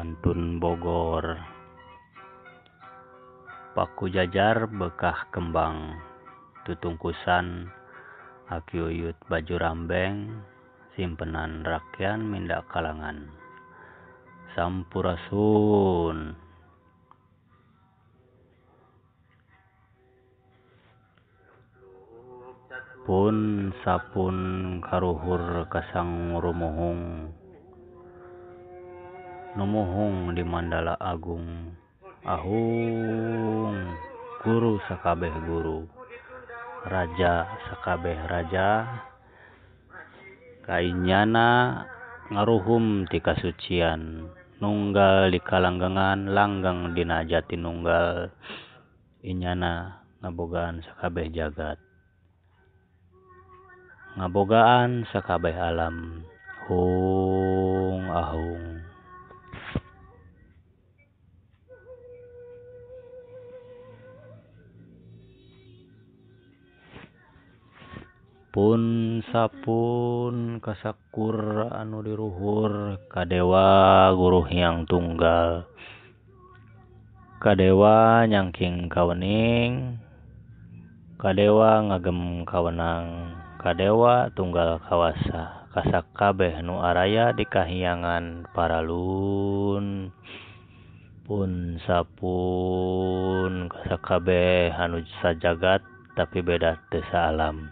Pantun Bogor. Paku jajar bekah kembang, tutungkusan aki uyut baju rambeng, simpenan rakyat mindak kalangan. Sampurasun. Pun sapun karuhur kasang rumuhung, numuhung di Mandala Agung. Ahung guru sakabeh guru, raja sakabeh raja, kainyana ngaruhum ti kasucian, nunggal di kalanggengan langgang dina jati nunggal, inyana ngabogaan sakabeh jagat, ngabogaan sakabeh alam. Hung ahung. Pun sapun kasakur anu diruhur kadewa guru hyang tunggal, kadewa nyangking kawening, kadewa ngagem kawenang, kadewa tunggal kawasa, kasakabeh nu araya di kahyangan paralun. Pun sapun kasakabeh anu sajagat tapi beda teu saalam,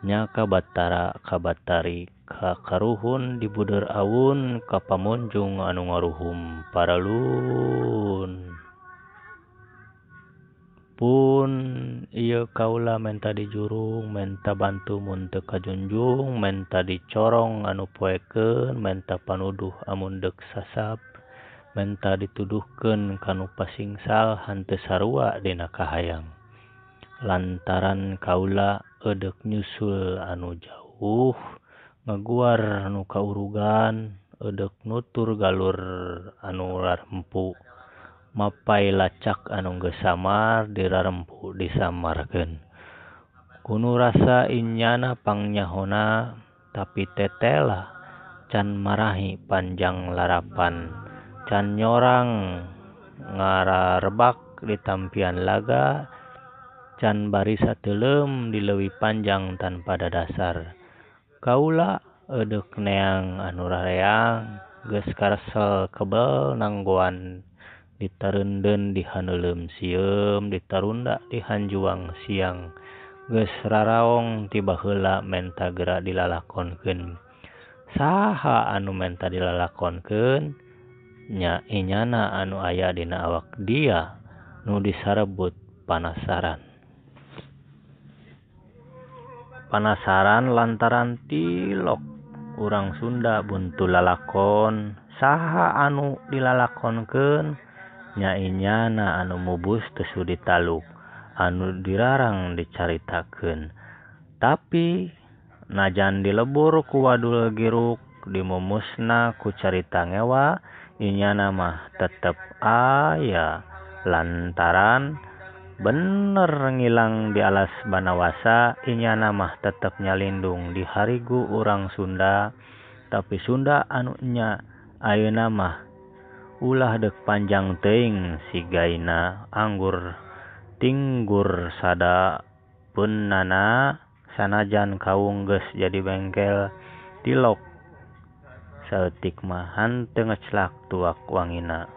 nya kabatara kabatari karuhun di buder awun kapamunjung anu ngaruhum paralun. Pun ieu kaula menta dijurung, menta bantu mun teu kajunjung, menta dicorong anu poekeun, menta panuduh amun deuk sasab, menta dituduhkeun kanu pasingsal henteu sarua dina kahayang. Lantaran kaula eudeup nyusul anu jauh, ngaguar nu kaurugan, eudeup nutur galur anu rarempu, mapai lacak anu geus samar dirarempu disamarkeun. Kunu rasa inyana pangnyahoana tapi tetela can marahi panjang larapan, can nyorang ngararebak di tampian laga, can bari sateuleum di leuwih panjang tanpa dadasar. Kaula eudeup neang anu rareang, geus karesel kebel nanggoan ditareundeun di haneuleum sieum, ditarunda di hanjuang siang, geus raraong ti baheula menta geura dilalakonkeun. Saha anu menta dilalakonkeun? Nya inyana anu aya dina awak dia nu disarebut panasaran. Panasaran lantaran tilok urang Sunda buntu lalakon. Saha anu dilalakonkeun? Nya inyana anu mubus teu sudi taluk, anu dirarang dicaritakeun. Tapi najan dilebur ku wadul giruk, dimumusna ku carita ngewa, inyana mah tetep aya. Lantaran bener ngilang di alas banawasa, inyana mah tetep nyalindung di harigu urang Sunda. Tapi Sunda anu nya ayeuna mah ulah deuk panjang teuing sigaina, anggur tinggur sada peunana, sanajan kaung geus jadi bengkel, tilok saeutik mah henteu ngeclak tuak wangina.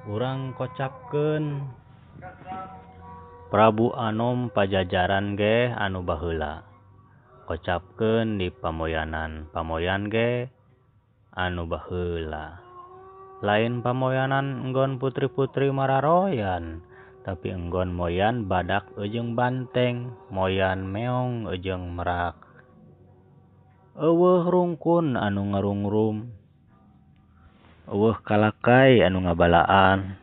Urang kocapkeun Prabu Anom Pajajaran ge anu baheula, kocapkeun di pamoyanan, pamoyan ge anu baheula. Lain pamoyanan enggon putri-putri mararoyan, tapi enggon moyan badak eujeng banteng, moyan meong eujeng merak. Eueuh rungkun anu ngarungrum, eueuh kalakai anu ngabalaan.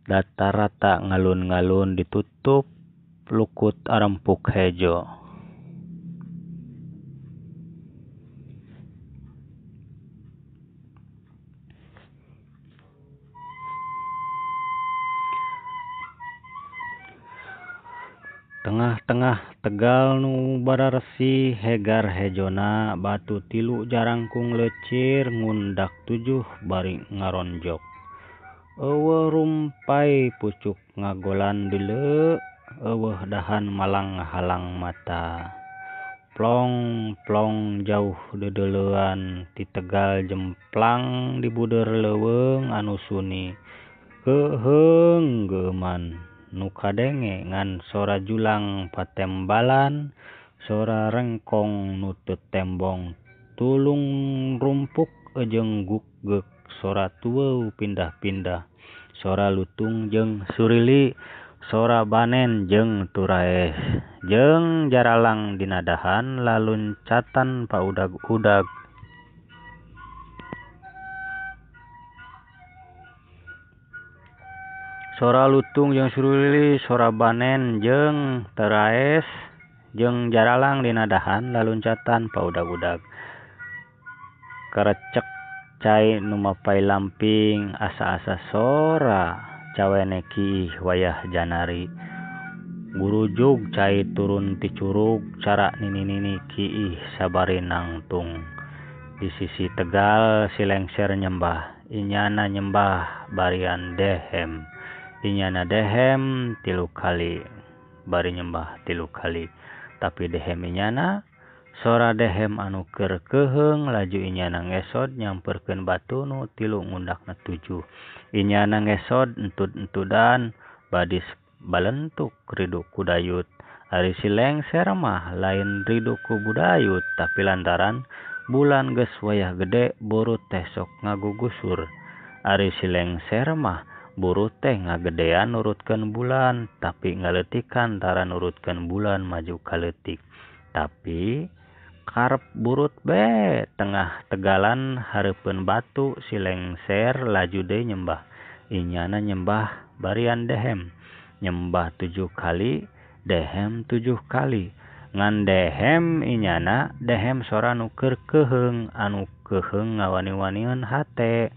Datar rata ngalun-ngalun ditutup lukut arempuk hejo. Tengah-tengah Tegal nu bararesi hegar hejona batu tilu jarangkung lecir ngundak 7 bari ngaronjok. Eueuh rumpai pucuk ngagolan deuleu, eueuh dahan malang ngahalang mata. Plong-plong jauh dedeleuan ti Tegal jemplang di buder leuweung anu suni. Keheung geuman nu kadenge ngan sora julang patembalan, sora rengkong nu teu tembong, tulung rumpuk jeung guggeuk, sora tuweuh pindah-pindah, sora lutung jeung surili, sora banen jeung turaes, jeung jaralang dina dahan laluncatan paudag-udag. Sora lutung jeung surili, sora banen jeung turaes, jeung jaralang dina dahan laluncatan paudag-udag. Karecek cai nu mapai lamping, asa-asa sora cawene kiih wayah janari. Gurujug cai turun ti curug, cara nini-nini kiih sabari nangtung. Di sisi Tegal si lengser nyembah, inyana nyembah barian dehem. Inyana dehem 3 kali, bari nyembah 3 kali. Tapi dehem inyana, sora dehem anu keur keheung, laju inyana ngesod nyamperkeun batu nu 3 ngundakna 7. Inyana ngesod entud-entudan badis balentuk ridu ku dayut. Ari si lengser mah lain ridu ku budayut, tapi lantaran bulan geus wayah gede buru teh sok ngagugusur. Ari si lengser mah buru teh ngagedean nurutkeun bulan, tapi ngaletikan tara nurutkeun bulan maju kaleutik. Tapi karep burut be tengah Tegalan hareupeun batu si lengser laju deui nyembah. Inyana nyembah barian dehem, nyembah 7 kali, dehem 7 kali. Ngan dehem inyana, dehem sora nu keur keheung, anu keheung ngawani-wanieun hate.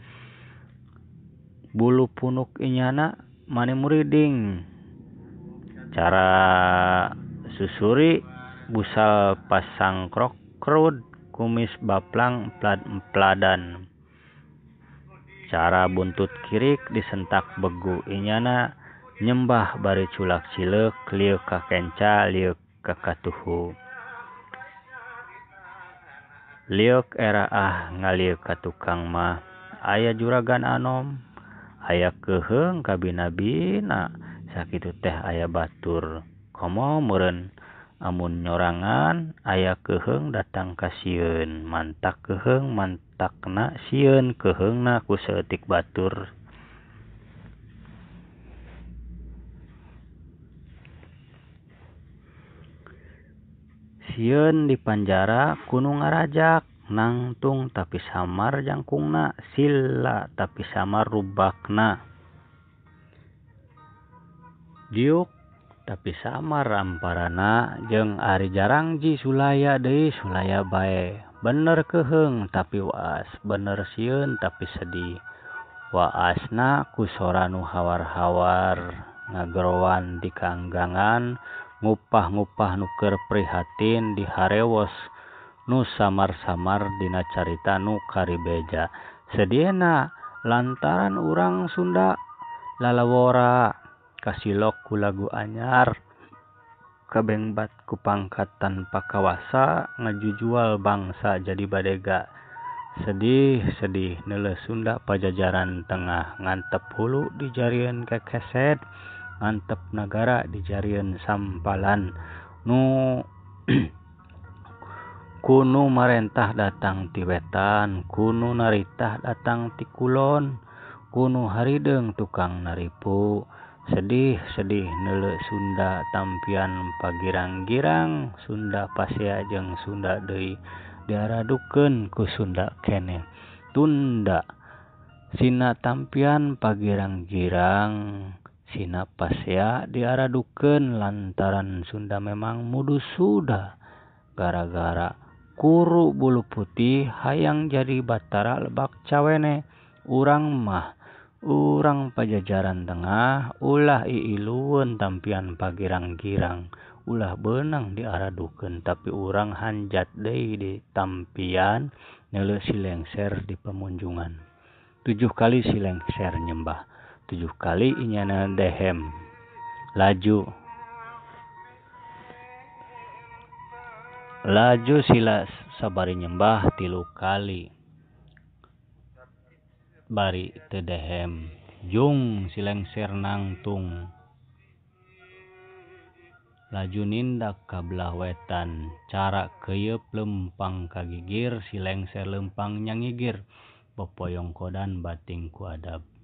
Bulu punuk inyana mani muriding. Cara susuri busal pasangkrok kerud, kumis baplang empladan. Cara buntut kirik disentak begu, inyana nyembah bari culak cileuk, lieu ka kenca, lieu ka katuhu. Liuk era ngalieu ka tukang mah, aya juragan anom, aya keheung kabina-bina, sakitu teh aya batur. Komo meureun amun nyorangan aya keheung datang ka sieun, mantak keheung mantakna sieun, keheungna ku saeutik batur. Sieun di panjara kudu ngarajak, nangtung tapi samar jangkungna, sila tapi samar rubakna. Diuk tapi samar amparana, jeung ari jarangji sulaya deui sulaya bae. Bener keheung tapi waas, bener sieun tapi sedih. Waasna ku sora nu hawar-hawar, ngagerowan di kaanggangan, ngupah-ngupah nu keur prihatin di harewos nu samar-samar dina carita nu karibeja. Sedihna lantaran urang Sunda lalawora kasilok ku lagu anyar, kabengbat ku pangkat tanpa kawasa, ngajujual bangsa jadi badega. Sedih neuleus Sunda pajajaran tengah, ngantep hulu dijarieun kekeset, ngantep nagara dijarieun sampalan. Nu kunu marentah datang ti wetan, kunu naritah datang ti kulon, kunu harideung tukang naripu. Sedih neuleus Sunda tampian pagirang-girang, Sunda pasea jeung Sunda deui diaradukeun ku Sunda keneh. Tunda sina tampian pagirang-girang, sina pasea diaradukeun lantaran Sunda memang mudu suda. Gara-gara kuru bulu putih hayang jadi Batara Lebak Cawene. Urang pajajaran tengah ulah iilueun tampian pagirang-girang, ulah benang diaradukeun tapi urang hanjat deui di tampian neuleuh si lengser di pamunjungan. 7 kali si lengser nyembah, 7 kali inyana dehem. Laju sila sabari nyembah 3 kali. Bari teu dehem, jung si lengser nangtung. Laju nindak ka belah wetan, cara keuyeub lempang kagigir, si lengser lempang nyangigir. Popoyong kodan bating ku adab.